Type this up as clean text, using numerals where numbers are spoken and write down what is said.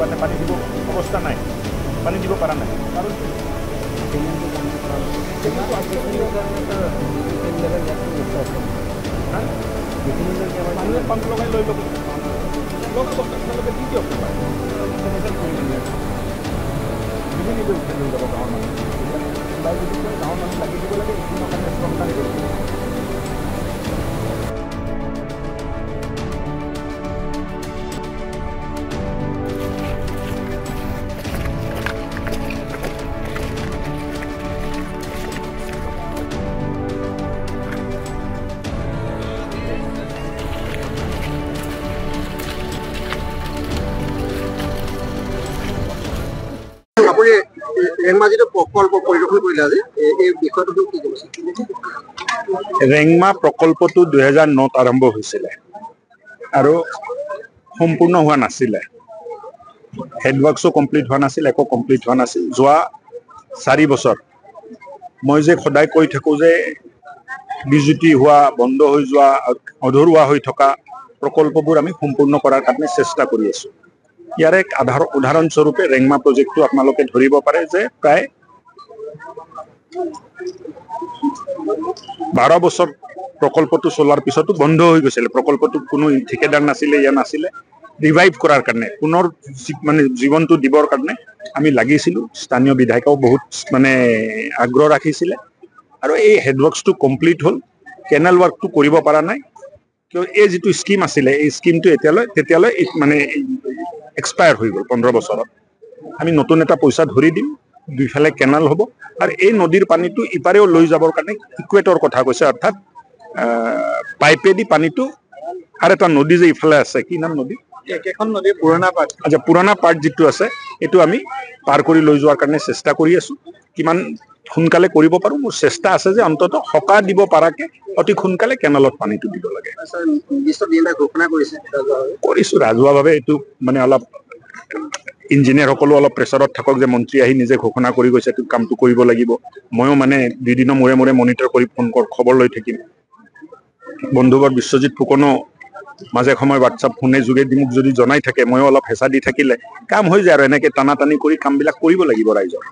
কাৰণে পানী দিব অৱস্থা নাই, পানী দিব পৰা নাই। আৰু মানুহে পাম্প লগাই লৈ ল'ব, লগা বস্তুবিলাকে দি দিয়ক। নিজে নিজে উঠাই লৈ যাব গাঁৱৰ মানুহ, যদি কয় গাঁৱৰ মানুহ লাগি দিব লাগে, এইখিনিৰ কাৰণে শ্ৰম লাগিব। আপুনি ৰেংমা যিটো প্ৰকল্প পৰিদৰ্শন কৰিলে আজি এই বিষয়টো কি কৈছে? ৰেংমা প্ৰকল্পটো 2009 আৰম্ভ হৈছিলে আৰু সম্পূৰ্ণ হোৱা নাছিলে। হেডৱৰ্কছো কমপ্লিট হোৱা নাছিল, একো কমপ্লিট হোৱা নাছিল। যোৱা 4 বছৰ মই যে সদায় কৈ থাকোঁ যে বিজুতি হোৱা, বন্ধ হৈ যোৱা, অধৰুৱা হৈ থকা প্ৰকল্পবোৰ আমি সম্পূৰ্ণ কৰাৰ কাৰণে চেষ্টা কৰি আছোঁ। ইয়াৰ এক উদাহৰণস্বৰূপে ৰেংমা প্ৰজেক্টটো আপোনালোকে ধৰিব পাৰে যে প্ৰায় 12 বছৰ প্ৰকল্পটো চলোৱাৰ পিছতো বন্ধ হৈ গৈছিলে। প্ৰকল্পটো কোনো ঠিকাদাৰ নাছিলে, ইয়া নাছিলে। ৰিভাইভ কৰাৰ কাৰণে, পুনৰ মানে জীৱনটো দিবৰ কাৰণে আমি লাগিছিলোঁ। স্থানীয় বিধায়কেও বহুত মানে আগ্ৰহ ৰাখিছিলে আৰু এই হেডৱৰ্কছটো কমপ্লিট হ'ল। কেনেল ৱৰ্কটো কৰিব পৰা নাই, কিয় এই যিটো স্কিম আছিলে, এই স্কিমটো তেতিয়ালৈ মানে এক্সপায়াৰ হৈ গ'ল 15 বছৰত। আমি নতুন এটা পইচা ধৰি দিম, দুইফালে কেনাল হ'ব আৰু এই নদীৰ পানীটো ইপাৰেও লৈ যাবৰ কাৰণে ইকুৱেটৰ কথা কৈছে, অৰ্থাৎ পাইপেদি পানীটো আৰু এটা নদী যে ইফালে আছে, কি নাম নদী? একেখন নদী পুৰণা পাৰ্ট। আচ্ছা, পুৰণা পাৰ্ট যিটো আছে এইটো আমি পাৰ কৰি লৈ যোৱাৰ কাৰণে চেষ্টা কৰি আছোঁ। কিমান সোনকালে কৰিব পাৰোঁ, মোৰ চেষ্টা আছে যে অন্ততঃ সকাহ দিব পৰাকে অতি সোনকালে কেনালত পানীটো দিব লাগে। ঘোষণা কৰিছোঁ ৰাজহুৱাভাৱে। এইটো মানে অলপ ইঞ্জিনিয়াৰসকলো অলপ প্ৰেছাৰত থাকক যে মন্ত্ৰী আহি নিজে ঘোষণা কৰি গৈছে এইটো কামটো কৰিব লাগিব। ময়ো মানে 2 দিনৰ মূৰে মূৰে মনিটৰ কৰি খবৰ লৈ থাকিম। বন্ধুবৰ বিশ্বজিৎ ফুকনো মাজে সময় হোৱাটছআপ ফোনে যোগেদি মোক যদি জনাই থাকে, ময়ো অলপ হেঁচা দি থাকিলে কাম হৈ যায় আৰু এনেকে টানা টানি কৰি কামবিলাক কৰিব লাগিব ৰাইজৰ।